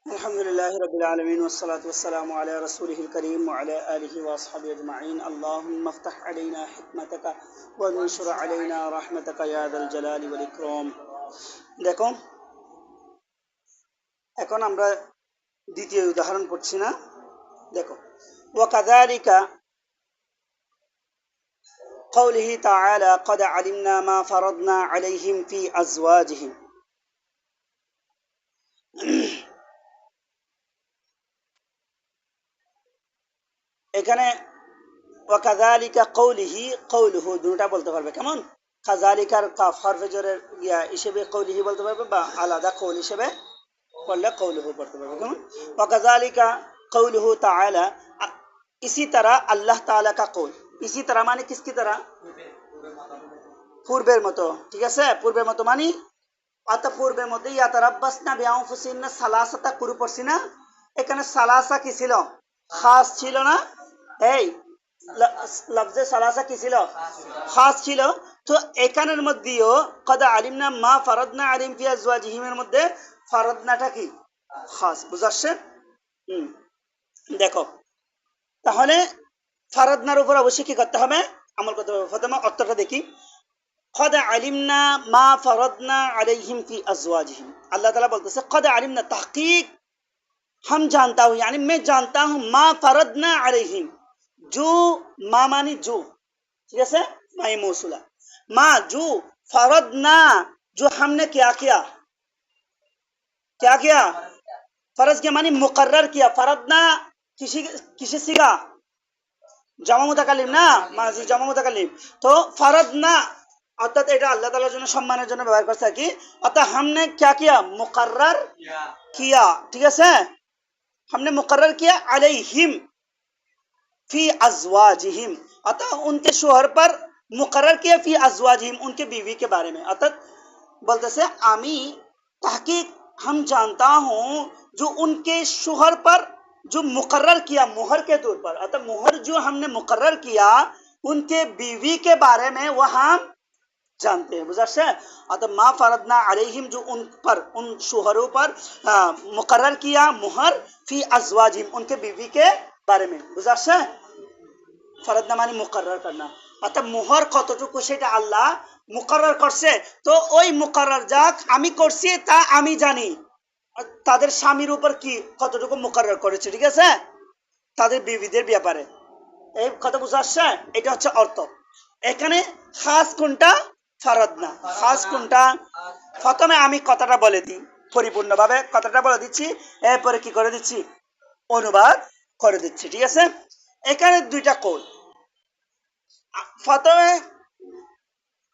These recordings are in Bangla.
الحمد لله رب العالمين والصلاة والسلام على رسوله الكريم وعلى آله وأصحابه أجمعين. اللهم افتح علينا حكمتك وانشر علينا رحمتك يا ذا الجلال والإكرام. দেখো এখন আমরা দ্বিতীয় উদাহরণ পড়ছি না। দেখো وكذلك قوله تعالى قد علمنا ما فرضنا عليهم في أزواجهم. এখানে ওয়াকাযালিকা কওলিহি কওলুহু দুটো বলতে পারবে, কেমন? কাযালিকার কাফ হরফে জেরের হিসেবে কওলিহি বলতে পারবে, বা আলাদা কওল হিসেবে পড়লে কওলুহু পড়তে পারবে, কেমন? ওয়াকাযালিকা কওলুহু তাআলা, इसी तरह अल्लाह ताला का कौल, इसी तरह মানে কিসকি तरह? পূর্বের মতো, ঠিক আছে? পূর্বের মতো মানে পূর্বের মতো ইয়াতারাব্বাসনা বিআনফুসিহিন্না সালাসাতা কুরু পড়ছি না। এখানে সালাসা কি ছিল? খাস ছিল না? এই লফজে সালাসা কি ছিল? খাস ছিল। তো এখানের মধ্যেও কদ আলিমনা মা ফারাদনা আলিম ফি আজওয়াজিহিম এর মধ্যে ফারাদনাটা কি? খাস, বুঝাচ্ছে? দেখো তাহলে ফারাদনার উপর অবশ্যই কি করতে হবে? আমল করতে হবে। প্রথমে অর্থটা দেখি। কদ আলিমনা মা ফারাদনা আলাইহিম ফি আজওয়াজিহিম, আল্লাহ তাআলা বলতেছে কদ আলিমনা, তাহকিক हम जानता हूँ, यानी मैं जानता हूँ, मा फरदना अलैहिम, जो मा मानी जो, ठीक है, माई मौसूला, मा जो फरदना, जो हमने क्या किया, क्या किया? फरज के मानी मुकर्रर किया। फरदना किसी किसी सिगा জামা মুতাকাল্লিম না, মাজি জামা মুতাকাল্লিম। তো ফরদনা অর্থাৎ এটা আল্লাহ তাআলার জন্য সম্মানের জন্য ব্যবহার করছে কি, অর্থাৎ हमने क्या किया? मुकर्रर किया, ঠিক আছে? हमने मुकर्रर किया अलैहिम फी अज़वाजिहिम, अतः उनके शोहर पर मुकर्रर किया फी अज़वाजिहिम, उनके बीवी के बारे में। अतः बोलते से आमी तहकीक हम जानता हूँ, जो उनके शोहर पर जो मुकर्रर किया मोहर के तौर पर, अतः मोहर जो हमने मुकर्रर किया उनके बीवी के बारे में वह हम जानते हैं, बुझाচ্ছে? अतः मा फरदना अलैहिम, जो उन पर, उन शोहरों पर मुकर्रर किया मोहर फी अज़वाजिहिम, उनके बीवी के बारे में, बुझाচ্ছে? फरदना माने मुकर्रर करना, अतः मोहर কতটুকু সেটা আল্লাহ মুকর্রর করছে। তো ওই মুকর্রর যাক আমি করছি তা আমি জানি, তাদের স্বামীর উপর কি কতটুকু মুকর্রর করেছে, ঠিক আছে, তাদের বিবিদের ব্যাপারে। এই কথা বুঝাচ্ছে? এটা হচ্ছে অর্থ। এখানে খাস কোনটা? ফারাদনা। খাস কোনটা? প্রথমে আমি কথাটা বলে দিই, পরিপূর্ণভাবে কথাটা বলে দিচ্ছি, এরপরে কি করে দিচ্ছি? অনুবাদ করে দিচ্ছি, ঠিক আছে? এখানে দুইটা কৌল। প্রথমে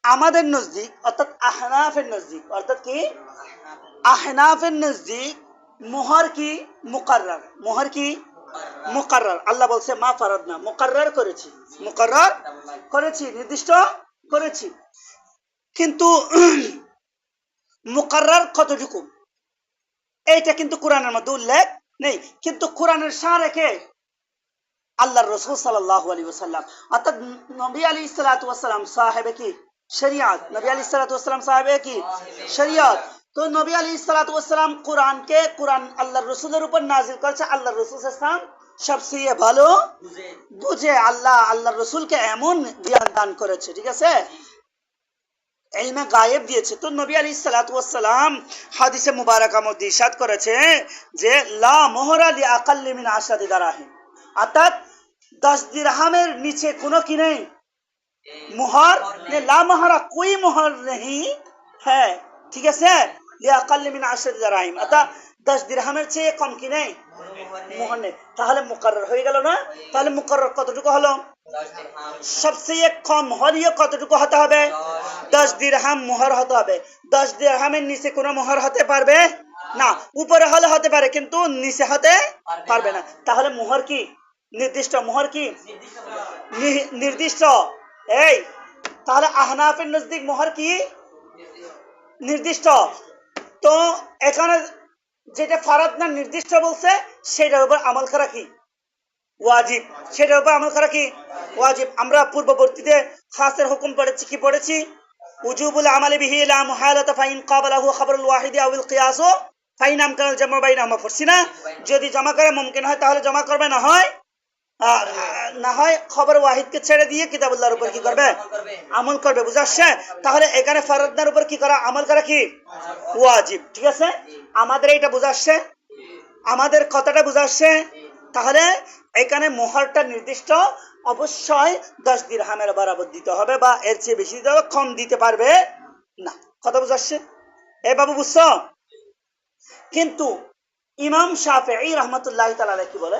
আমাদের নজদিক অর্থাৎ আহনাফের নজদিক, অর্থাৎ কি আহনাফের নজদিক মোহর কি মুকাররার, মোহর কি মুকাররার। আল্লাহ বলছে মা ফারাদনা, মুকাররার করেছি, মুকাররার করেছি, নির্দিষ্ট করেছি। কিন্তু মুকাররার কতটুকু এইটা কিন্তু কোরআনের মধ্যে উল্লেখ নেই। কিন্তু কোরআনের সারেকে আল্লাহর রাসূল সাল্লাল্লাহু আলাইহি ওয়াসাল্লাম, অর্থাৎ নবী আলাইহিস সালাতু ওয়াস সালাম সাহেবে কি শরিয়াত, নবী আলাইহিস সালাতু ওয়াস সালাম সাহেবে কি শরিয়াত। তো নবী আলাইহিস সালাতু ওয়াস সালাম কোরআনকে, কোরআন আল্লাহর রাসূলের উপর নাযিল করেছে, আল্লাহর রাসূল সাল্লাল্লাহু আলাইহি ওয়াসাল্লাম সবচেয়ে ভালো বুঝে। আল্লাহ আল্লাহর রাসূলকে এমন জ্ঞান দান করেছে, ঠিক আছে, ইলমে গায়েব দিয়েছে। তো নবী আলাইহিস সালাতু ওয়াস সালাম হাদিসে মুবারাকা মধ্যে ইরশাদ করেছে যে লা মোহরা লি আকাল্লি মিন 10 দিরহাম, অর্থাৎ 10 দিরহামের নিচে কোনো কি নেই মোহর ने ला मोहरा, कोई मोहर नहीं है, ठीक है, লি আকাল্লি মিন 10 দিরহাম, অর্থাৎ 10 দিরহামের চেয়ে কম কি নেই মোহর নেই। তাহলে মুকাররর হয়ে গেল না? তাহলে মুকাররর কতটুকু হলো? সবচেয়ে কম হলিও কতটুকু হতে হবে? 10 দিরহাম মোহর হতে হবে। 10 দিরহামের নিচে কোনো মোহর হতে পারবে না। উপরে হলে হতে পারে, কিন্তু নিচে হতে পারবে না। তাহলে মোহর কি নির্দিষ্ট, মোহর কি নির্দিষ্ট। এই তাহলে আহনাফের নজদিক মোহর কি নির্দিষ্ট। তো এখানে যেটা ফারাদনা নির্দিষ্ট বলছে সেটার উপর আমল করা কি ওয়াজিব, সেটার উপর আমল করা কি ওয়াজিব। আমরা পূর্ববর্তীতে খাসের হুকুম পড়েছি, কি পড়েছি? উজুবুল আমালি বিহি লা মুহালাতা ফাইন ক্বাবালাহু খাবরুল ওয়াহিদি আউল কিয়াসু ফাইন আমকানাল জামা বাইনাহুমা পড়ছি না, যদি জমা করা মুমকিন হয় তাহলে জমা করবে, না হয় না হয় খবর ওয়াহিদকে ছেড়ে দিয়ে কিতাবুল্লাহর উপর কি করবে, আমল করবে। বুঝা আসছে? তাহলে এখানে ফরজনার উপর কি করা, আমল করা কি ওয়াজিব। ঠিক আছে, আমাদের এইটা বুঝা আসছে, আমাদের কথাটা বুঝা আসছে। তাহলে এখানে মোহরটা নির্দিষ্ট, অবশ্যই 10 দিরহামের বরাবর দিতে হবে, বা এর চেয়ে বেশি দিতে হবে, কম দিতে পারবে না। কথা বুঝা আসছে? এ বাবু বুঝছো? কিন্তু ইমাম শাফিঈ রাহমাতুল্লাহি তাআলা আলাইহি কি বলে,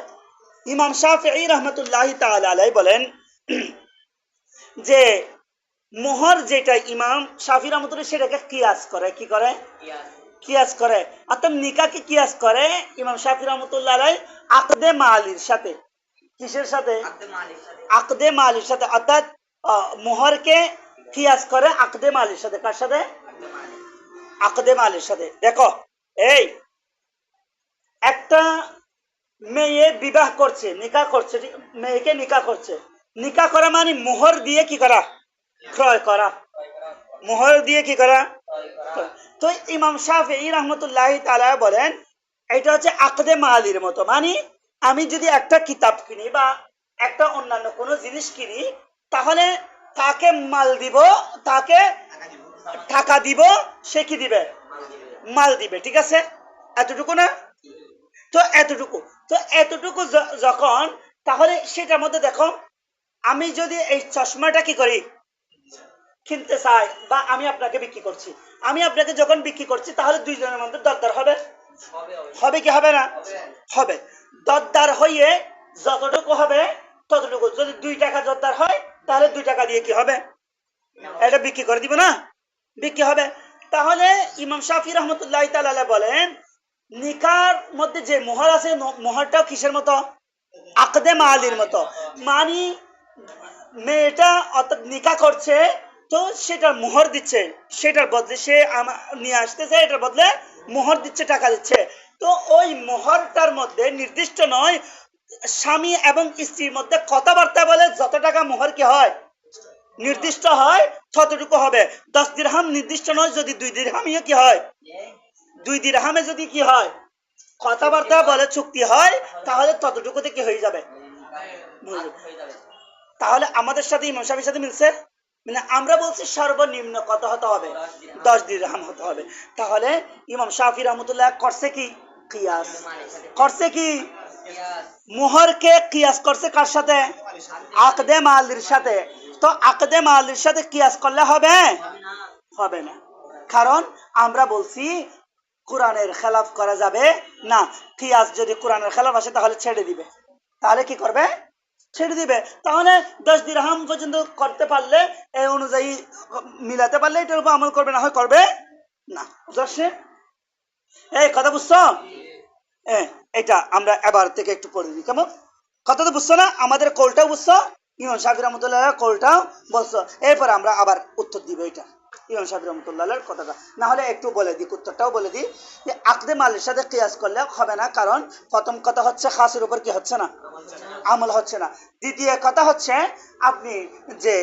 ইমাম শাফিঈ রাহমাতুল্লাহি তাআলা আলাইহি বলেন যে মোহর যেটা ইমাম শাফিঈ রাহমাতুল্লাহ সেটাকে কিয়াস করে, কি করে, কিয়াস করে, অর্থাৎ নিকাহকে কিয়াস করে ইমাম শাফিঈ রাহমাতুল্লাহ আলাইহি আকদে মালির সাথে। কিসের সাথে? আকদে মালির সাথে, অর্থাৎ মোহরকে কিয়াস করে আকদে মালির সাথে। কার সাথে? আকদে মালির সাথে। দেখো, এই একটা মেয়ে বিবাহ করছে, নিকাহ করছে, মেয়েকে নিকাহ করছে, নিকাহ করা মানে মোহর দিয়ে কি করা, ক্রয় করা, মোহর দিয়ে কি করা। তো ইমাম শাফিঈ রাহমাতুল্লাহি তাআলা বলেন এটা হচ্ছে আকদে মালির মতো, মানে আমি যদি একটা কিতাব কিনি বা একটা অন্যান্য কোনো জিনিস কিনি, তাহলে তাকে মাল দিব, তাকে টাকা দিব, সে কি দিবে, মাল দিবে। ঠিক আছে, এতটুকু না? তো এতটুকু, তো এতটুকু যখন, তাহলে সেটার মধ্যে দেখো, আমি যদি এই চশমাটা কি করি, কিনতে চাই, বা আমি আপনাকে বিক্রি করছি, আমি আপনাকে যখন বিক্রি করছি, তাহলে দুইজনের মধ্যে দরদার হবে, হবে কি হবে না? হবে। দরদার হইয়ে যতটুকু হবে ততটুকু, যদি 2 টাকা দরদার হয়, তাহলে 2 টাকা দিয়ে কি হবে, এটা বিক্রি করে দিব না, বিক্রি হবে। তাহলে ইমাম শাফিঈ রাহমাতুল্লাহি তাআলা বলেন নিকার মধ্যে যে মোহর আছে, মোহরটাও কিসের মতো, আকদে মালির মতো, মানে মেয়েটা অর্থাৎ নিকাহ করছে, তো সেটার মোহর দিচ্ছে, সেটার বদলে সে নিয়ে আসতেছে, এটার বদলে মোহর দিচ্ছে, টাকা দিচ্ছে। তো ওই মোহরটার মধ্যে নির্দিষ্ট নয়, স্বামী এবং স্ত্রীর মধ্যে কথাবার্তা বলে যত টাকা মোহর কি হয়, নির্দিষ্ট হয়, ততটুকু হবে। 10 দিরহাম নির্দিষ্ট নয়, যদি 2 দিরহামিও কি হয়, 2 দিরহামে যদি কি হয়, কথাবার্তা বলে চুক্তি হয়, তাহলে ততটুকুতে কি হয়ে যাবে। তাহলে আমাদের সাথে ইমাম শাফিঈর সাথে মিলছে, মানে আমরা বলছি সর্বনিম্ন কত হতে হবে, 10 দিরহাম হতে হবে। তাহলে ইমাম শাফিঈ রাহমাতুল্লাহ করছে কি, কিয়াস করছে, কি মোহরকে কিয়াস করছে, কার সাথে, আকদে মালির সাথে। তো আকদে মালির সাথে কিয়াস করলে হবে, হবে না, কারণ আমরা বলছি কোরআনের খেলাফ করা যাবে না। কিয়াস যদি কোরআনের খেলাফ আসে তাহলে ছেড়ে দিবে, তাহলে কি করবে, ছেড়ে দিবে। তাহলে 10 দিরহাম পর্যন্ত করতে পারলে, এই অনুযায়ী মিলাতে পারলে এটার উপর আমল করবে, না হয় করবে না। বুঝছে? এই কথা বুঝছো? এটা আমরা এবার থেকে একটু পড়ে দিই, কেমন? কথা তো বুঝছো না? আমাদের কোলটাও বুঝছো, ইমাম শাফিঈ রাহমাতুল্লাহ কোলটাও বলছো। এরপর আমরা আবার উত্তর দিব এটা ইমাম শাফিঈ রাহমাতুল্লাহর কথাটা, না হলে একটু বলে দিই, উত্তরটাও বলে দিই যে আকদে মালের সাথে কিয়াস করলে হবে না, কারণ প্রথম কথা হচ্ছে খাসের উপর কি হচ্ছে না, আমল হচ্ছে না। দ্বিতীয় কথা হচ্ছে আপনি যে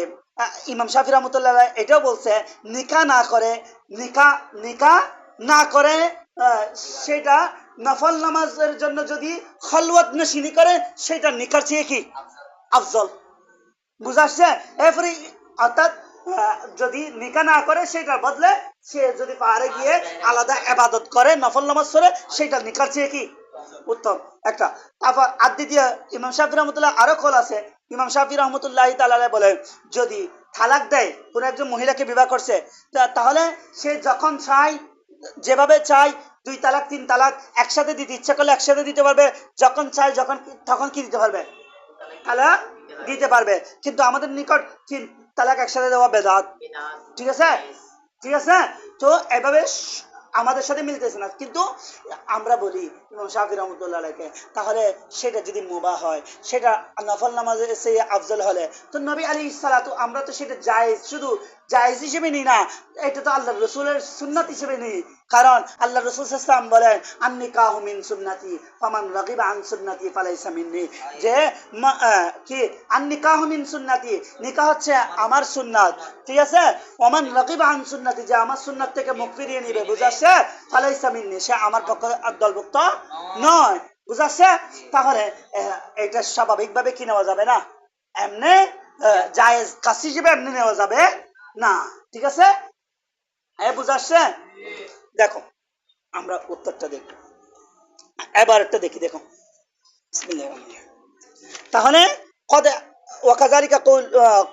ইমাম শাফিঈ রাহমাতুল্লাহ এটাও বলছে নিকাহ না করে, নিকাহ না করে সেটা নফল নামাজের জন্য যদি খলওয়াত নশিনী করে, সেটা নিকার চেয়ে কি আফজল। বুঝাচ্ছে? এরপরে অর্থাৎ যদি নিকাহ না করে, সেটার বদলে সে যদি পাহাড়ে গিয়ে আলাদা ইবাদত করে, নফল নামাজ পড়ে, সেটা নিকার চেয়ে কি উত্তম একটা। তারপর আর দ্বিতীয় ইমাম শাফিঈ রাহমাতুল্লাহ আরো কল আছে, ইমাম শাফিঈ রাহমাতুল্লাহি তাআলা বলেন যদি তালাক দেয়, কোন একজন মহিলাকে বিবাহ করছে, তাহলে সে যখন চায়, যেভাবে চাই, 2 তালাক 3 তালাক একসাথে দিতে ইচ্ছা করলে একসাথে দিতে পারবে, যখন চাই যখন তখন কি দিতে পারবে, তালাক দিতে পারবে। কিন্তু আমাদের নিকট 3 তালাক একসাথে দেওয়া বেদাত। ঠিক আছে, ঠিক আছে। তো এভাবে আমাদের সাথে মিলতেছে না, কিন্তু আমরা বলি ইমাম শাফিঈ রাহমাতুল্লাহ আলাইহি, তাহলে সেটা যদি মুবাহ হয়, সেটা নফল নামাজের চেয়ে আফজল হলে, তো নবী আলাইহিস সালাতু, আমরা তো সেটা জায়েজ, শুধু জায়েজ হিসেবে নিই না, এটা তো আল্লাহর রাসূলের সুন্নাত হিসেবে নিই। কারণ আল্লাহ রাসূল সাল্লাল্লাহু আলাইহি ওয়াসাল্লাম বলেন আন-নিকাহু মিন সুন্নতি ফামান রাগিবা আন সুন্নতি ফালাইসা মিন্নি, যে কি আন-নিকাহু মিন সুন্নতি, নিকাহ হচ্ছে আমার সুন্নাত, ঠিক আছে, ওমান রাগিবা আন সুন্নতি, যে আমার সুন্নাত থেকে মুখ ফিরিয়ে নিবে, বুঝাচ্ছে, ফালাইসা মিন্নি, সে আমার পক্ষে দলভুক্ত নয়, বুঝাচ্ছে। তাহলে এটা স্বাভাবিকভাবে কি নেওয়া যাবে না, এমনি জায়েজ কাজ হিসেবে এমনি নেওয়া যাবে না, ঠিক আছে, বুঝাচ্ছে। দেখো আমরা উত্তরটা দেখব, এবার একটা দেখি, দেখো তাহলে কদ وكذلك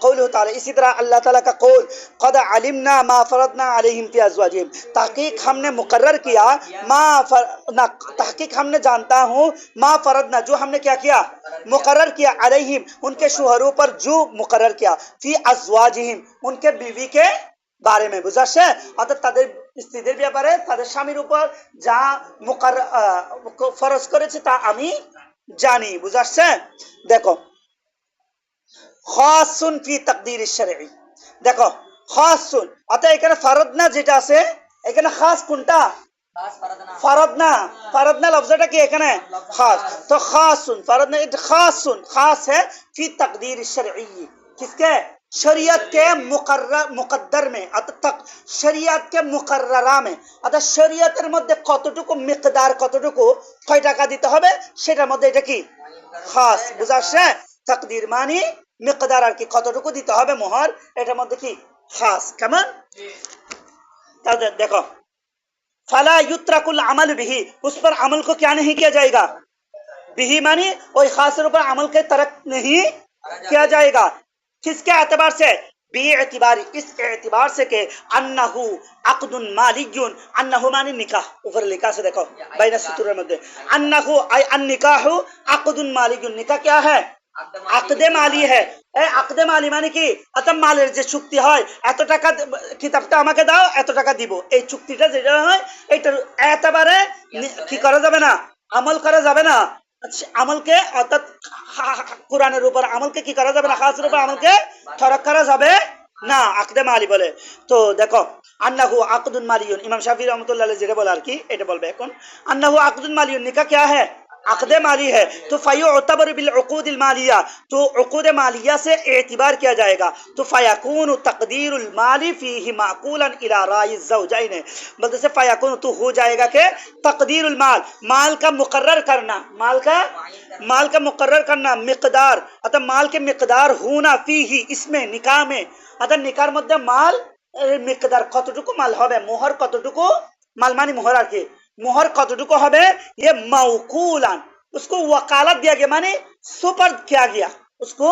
قوله تعالى, इसी तरह अल्लाह ताला का कौल قد علمنا ما فرضنا عليهم في अज़वाजिहिम, तहकीक हमने मुकर्रर किया, तहकीक हमने जानता हूँ, मा फरदना, जो हमने क्या किया, मुकर्रर किया, अलैहिम, उनके शोहरों पर जो मुकर्रर किया, फी अज़वाजिहिम, उनके बीवी के बारे में, বুঝাচ্ছে, অর্থাৎ তাদের স্ত্রীদের ব্যাপারে তাদের স্বামীর উপর যা ফরজ করেছে তা আমি জানি, বুঝাচ্ছে। দেখো খাসুন ফি তাকদীর শরঈ, দেখো খাসুন, অর্থাৎ এখানে ফরদনা যেটা আছে, এখানে খাস কোনটা, फरदना, फरदना लफ्ज़टा की एखाने खास, तो खासुन फरदना इट खासुन, खास है फी तकदीर शरई, किसके, शरीयत के मुकद्दर में, अर्थात शरीयत के मुकर्ररा में, अर्थात शरीयतेर मध्य कतटुकु मिकदार, कतटुकु कय टाका दिते होबे सेटार मध्य এটা কি खास, বুঝাচ্ছে, तकदीर मानी मिकदार আর কি কতটুকু দিতে হবে মোহর, এটার মধ্যে কি খাস, কেমন, তাহলে দেখো फला युत्रकुल अमल बिही, उस पर अमल को क्या नहीं किया जाएगा, बिही मानी वही खास पर अमल के तरक नहीं किया जाएगा, किसके एतबार से, बी एतबारी, इस एतबार से के अन्नहु अक़दुन मालियुन, अन्नहु मानी निकाह, ऊपर लिखा से देखो बैन सुतूर मध्य, अन्नहु आई अन्निकाहु अक़दुन मालियुन, निकाह क्या है, আকদে মালি है, আকদে মালি মানে কি, অর্থাৎ মালের যে চুক্তি হয়, এত টাকা কিতাবটা আমাকে দাও, এত টাকা দিব, এই চুক্তিটা যেটা হয় এটার একেবারে কি করা যাবে না, আমল করা যাবে না, আমলকে অর্থাৎ কোরআনের উপর আমলকে কি করা যাবে না, খাসের উপর আমলকে তরক করা যাবে না, আকদে মালি বলে। তো দেখো আন্নাহু আকদুন মালিয়ুন, ইমাম শাফি রহমাতুল্লাহ আলাইহি যেটা বলে আর কি, এটা বলবে এখন, আন্নাহু আকদুন মালিয়ুন, নিকাহ क्या है, अक़द माली है, तो फ़युअतबर बिल उक़ूदिल मालिया, तो उक़ूद मालिया से एतिबार किया जाएगा, तो फ़यकूनु तक़दीरुल माली फ़ीही माक़ूलन इला राय ज़ौजैन, बल्कि से फ़यकूनु तो हो जाएगा कि तक़दीरुल माल, माल का मुकर्रर करना, माल का मुकर्रर करना, मिक़दार, अतः माल के मिक़दार होना, फ़ीही इसमें, निकाह में, अतः निकाह मध्य माल मिक़दार कतटुकु माल होबे, मोहर कतटुकु माल मानी मोहर আর কি, मोहर कतटुकु হবে, ये मौकूलान, उसको वकालत दिया गया, माने सुपर्द किया गया, उसको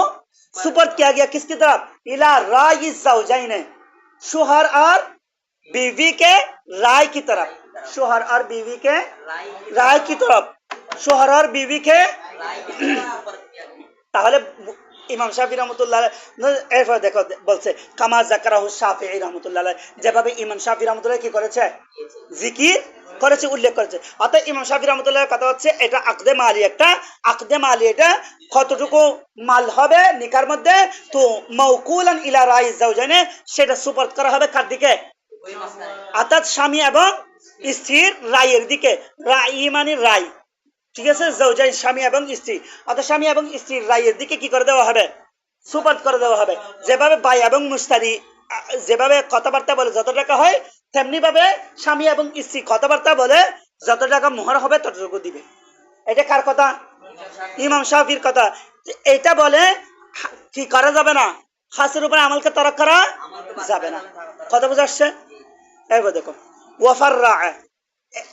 सुपर्द किया गया किसकी तरफ, इला राय ज़ौजैन, शोहर और बीवी के राय की तरफ, शोहर और बीवी के राय की तरफ, शोहर और बीवी के, তাহলে ইমাম শাফি রহমতুল্লাহ এরপর দেখো বলছে কামা যাকারাহু শাফিঈ রহমতুল্লাহ, যেভাবে ইমাম শাফি রহমতুল্লাহ কি করেছে, জিকির করেছে, উল্লেখ করেছে, অর্থাৎ ইমাম শাফি রহমতুল্লাহর কথা হচ্ছে এটা আকদে মালি, একটা আকদে মালি, এটা কতটুকু মাল হবে নিকার মধ্যে, তো মাউকুলান ইলা রাই যাওজাইন, সেটা সুপারত করা হবে কার দিকে, অর্থাৎ স্বামী এবং স্ত্রীর রায়ের দিকে, রাই মানে রায়, ঠিক আছে, যাওজাইন স্বামী এবং স্ত্রী, অর্থাৎ স্বামী এবং স্ত্রীর রায়ের দিকে কি করে দেওয়া হবে, সুপারত করে দেওয়া হবে, যেভাবে বাই এবং মুশতারি যেভাবে কথাবার্তা বলে যত টাকা হয়, তেমনি ভাবে স্বামী এবং স্ত্রী কথাবার্তা বলে যত টাকা মোহর হবে ততটুকু দিবে, এটা কার কথা, ইমাম শাফির কথা, এটা বলে কি করা যাবে না, খাসের উপরে আমলকে তরক করা যাবে না, কথা বুঝা আসছে। এবার দেখো ওয়াফাররা,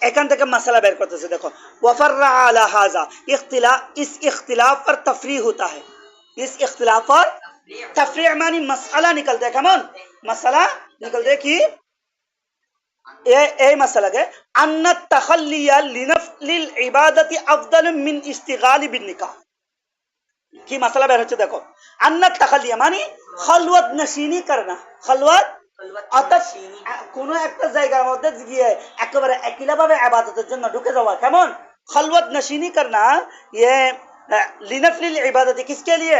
এখান থেকে মাসালা বের করতেছে, দেখো ওয়াফাররা আলা হাযা ইখতিলাফ, इस इख्तिलाफ पर तफरीह होता है, इस इख्तिलाफ पर तफरीह मानी मसला निकलते है, केमन मसला निकलते है कि এই মাসালাকে আন্না তাখাল্লিয়া লিনাফলিল ইবাদাতি আফদালু মিন ইস্তিগালি বিন নিকাহ, কি মাসালা বের হচ্ছে দেখো, আন্না তাখাল্লিয়া মানে খালওয়াত নশিনী করনা, খালওয়াত অর্থাৎ কোন একটা জায়গার মধ্যে গিয়ে একেবারে একইভাবে ইবাদতের জন্য ঢুকে যাওয়া, কেমন খালওয়াত নশিনী করনা, ये लिनफलिल इबादती किसके लिए,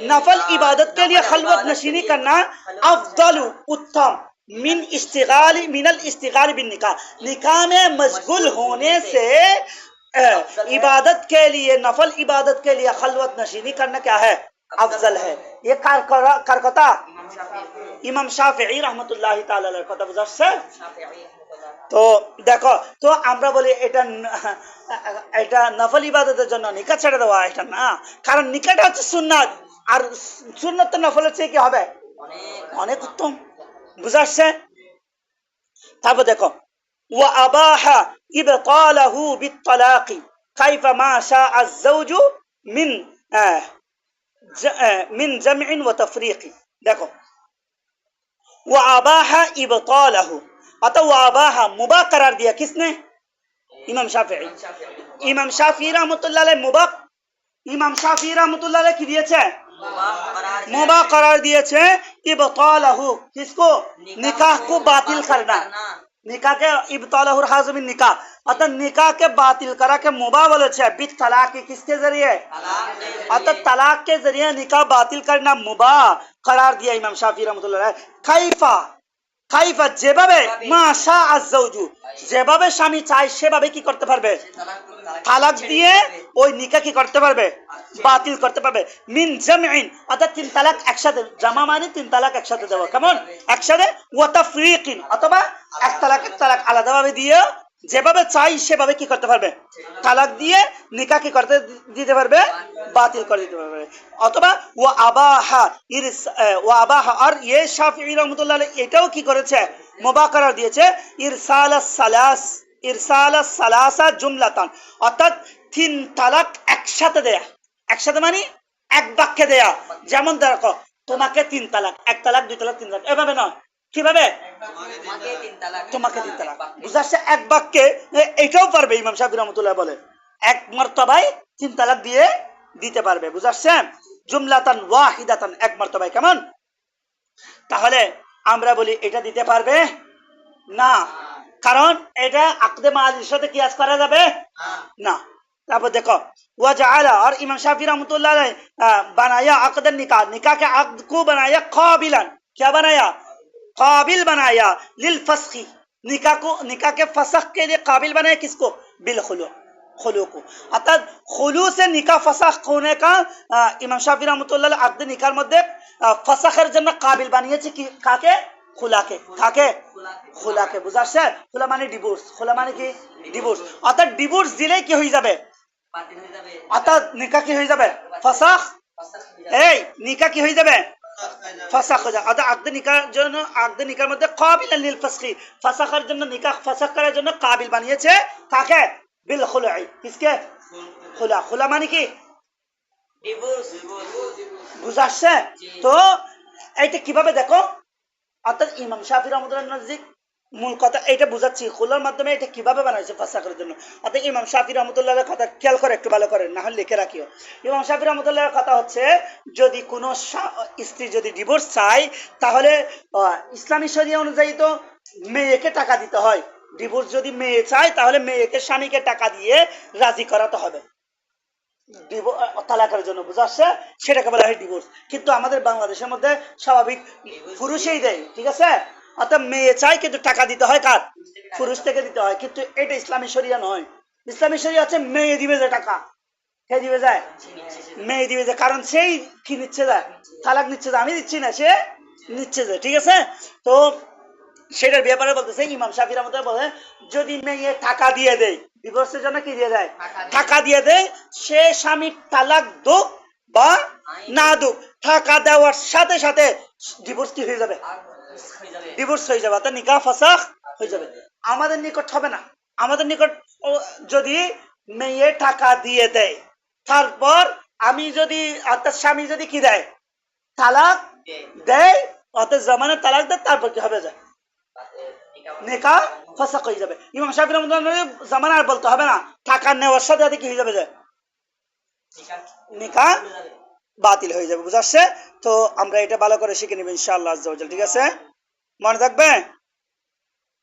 नफल इबादत के लिए खलवत नशीनी करना, अफदलु उत्तम, मिनल इस्तिगाल बिन निकाह, निकाह में मशगूल होने से इबादत के लिए, नफल इबादत के लिए खलवत नशीनी करना क्या है, अफजल है। ये কার কথা? ইমাম শাফিঈ রাহমাতুল্লাহি তাআলা এর কথা বুঝাচ্ছে। তো দেখো, তো আমরা বলি এটা নফল ইবাদতের জন্য নিকাহ ছেড়ে দেওয়া, এটা না, কারণ নিকাহটা হচ্ছে সুন্নাত, আর সুন্নাত তো নফলের চেয়ে কি হবে, অনেক উত্তম। বুঝাচ্ছে? তারপর দেখো, ওয়া আবাহা ইবতালাহু বিত্তালাকি কাইফা মা শাআ আয-যাওজু মিন মিন জামইন ওয়া তাফরিকি। দেখো, ওয়া আবাহা ইবতালাহু, অর্থাৎ ওয়া আবাহা মুবাহ करार दिया किसने? ইমাম শাফিঈ। ইমাম শাফিঈ রাহমাতুল্লাহ আলাইহি মুবাহ, ইমাম শাফিঈ রাহমাতুল্লাহ আলাইহি কি দিয়েছে? मुबाह करार दिए छे इब्तालहु, किसको? निकाह को बातिल करना, निकाह के इब्तालहु हाज़िमिन निकाह, अतः निकाह के बातिल करा के मुबाह बोले छे बित तलाक, किसके जरिए? अतः तलाक के जरिए निकाह बातिल करना मुबाह करार दिया इमाम शाफिঈ रहमतुल्लाह अलैहि। কাইফা, কাইফা যেভাবে মাশা আয-যাওজু, যেভাবে স্বামী চায় সেভাবে কি করতে পারবে, তালাক দিয়ে ওই নিকাহ কি করতে পারবে, বাতিল করতে পারবে। মিন জামইন, অর্থাৎ তিন তালাক একসাথে, জামা মানে তিন তালাক একসাথে দেওয়া, কেমন একসাথে, ওয়া তাফরিকিন, অথবা এক তালাক আলাদাভাবে দিয়ে যেভাবে চাই সেভাবে কি করতে পারবে, তালাক দিয়ে নিকাহ কি করতে দিতে পারবে, বাতিল করে দিতে পারবে। অথবা ওয়া আবাহা ওয়া আবাহা, আর ইয়ে শাফিঈ রাহমাতুল্লাহ আলাইহি এটাও কি করেছে, মুবাহ করার দিয়েছে ইরসালাস সালাসা জুমলাতান, অর্থাৎ তিন তালাক একসাথে দেয়া, একসাথে মানে এক বাক্যে দেয়া। যেমন দেখো, তোমাকে তিন তালাক, এক তালাক, দুই তালাক, তিন তালাক, এভাবে নয়, কিভাবে, তোমাকে তিন তালাক, বুঝাচ্ছে এক বাক্যে। এটাও পারবে, ইমাম শাফিঈ রাহমাতুল্লাহ বলে এক মর্তবায় তিন তালাক দিয়ে দিতে পারবে। বুঝাচ্ছে? জুমলাতান ওয়াহিদাতান, এক মর্তবায়, কেমন? তাহলে আমরা বলি এটা দিতে পারবে না, কারণ এটা আকদে মালির সাথে কিয়াস করা যাবে না। তারপর দেখো, ওয়াজআলা, और इमाम शाफिई रहमतुल्लाह अलैह बनाया अक़द निकाह, निकाह के अक़द को बनाया काबिलन, क्या बनाया, काबिल बनाया, लिल फस्खी, निकाह को, निकाह के फसख के लिए काबिल बनाया, किसको, बिल खुलू, खुलू को, अर्थात खुलू से निकाह फसख होने का इमाम शाफिई रहमतुल्लाह अलैह अक़द निकाह মধ্যে ফসখের জন্য কাবিল বানিয়েছে কি, কাকে, খুলাকে, কাকে, খুলাকে। বুঝাচ্ছে? খুলা মানে ডিভোর্স, খুলা মানে কি, ডিভোর্স, অর্থাৎ ডিভোর্স দিলে কি হয়ে যাবে, অর্থাৎ নিকাহ কি হয়ে যাবে, ফসখ, এই নিকাহ কি হয়ে যাবে, ফসখ হয়ে যাবে। অর্থাৎ আকদ নিকাহের জন্য, আকদ নিকাহের মধ্যে কাবিল লিল ফসখি, ফসখের জন্য, নিকাহ ফসখ করার জন্য কাবিল বানিয়েছে কাকে, বিল খুলাই, কিসকে, খুলা, খুলা মানে কি, ডিভোর্স। বুঝাচ্ছে? তো এইটা কিভাবে দেখো, অর্থাৎ ইমাম শাফিঈ রাহমাতুল্লাহ নজিক মূল কথা এটা বুঝাচ্ছি, খুলার মাধ্যমে এটা কিভাবে বানাইছে ফাসাকের জন্য। অর্থাৎ ইমাম শাফিঈ রাহমাতুল্লাহর কথা খেয়াল করে একটু ভালো করে, না হলে লিখে রাখিও। ইমাম শাফিঈ রাহমাতুল্লাহর কথা হচ্ছে, যদি কোনো স্ত্রী যদি ডিভোর্স চায়, তাহলে ইসলামী শরিয়া অনুযায়ী তো মেয়েকে টাকা দিতে হয়। ডিভোর্স যদি মেয়ে চায়, তাহলে মেয়েকে স্বামীকে টাকা দিয়ে রাজি করাতে হবে তালাকের জন্য। বুঝাচ্ছে? সেটাকে বলা হয় ডিভোর্স। কিন্তু আমাদের বাংলাদেশের মধ্যে স্বাভাবিক পুরুষই দেয়, ঠিক আছে, অর্থাৎ মেয়ে চাই কিন্তু টাকা দিতে হয় কার, পুরুষ থেকে দিতে হয়। কিন্তু এটা ইসলামী শরিয়া নয়। ইসলামী শরিয়া হচ্ছে মেয়ে দিবে যে টাকা, কে দিবে যায়, মেয়ে দিবে যে, কারণ সেই কি নিচ্ছে যায়, তালাক নিচ্ছে যায়, আমি দিচ্ছি না, সে নিচ্ছে যায়, ঠিক আছে। তো সেটার ব্যাপারে বলতেছে ইমাম শাফিঈ রাহমাতুল্লাহ বলে, যদি মেয়ে টাকা দিয়ে দেয়, ডিভোর্সের জন্য কি দিয়ে দেয়, টাকা দিয়ে দেয়, সে স্বামী তালাক দুক বা না দুক, টাকা দেওয়ার সাথে সাথে ডিভোর্স কি হয়ে যাবে, ডিভোর্স হয়ে যাবে, অর্থাৎ নিকাহ ফাসাখ হয়ে যাবে। আমাদের নিকট হবে না। আমাদের নিকট যদি মেয়ে টাকা দিয়ে দেয়, তারপর আমি যদি, অর্থাৎ স্বামী যদি কি দেয়, তালাক দেয়, অর্থাৎ জামানের তালাক দেয়, তারপর কি হবে যায়, নিকাহ ফাসাখ হয়ে যাবে। ইমাম শাফিঈ রাহমাতুল্লাহ জামানা আর বলতে হবে না, টাকা নেওয়ার সাথে সাথে কি হয়ে যাবে, যায় নিকাহ বাতিল হয়ে যাবে। বুঝাচ্ছে? তো আমরা এটা ভালো করে শিখে নিব ইনশাআল্লাহ আজ্জা ওয়া জাল, ঠিক আছে, মনে থাকবে।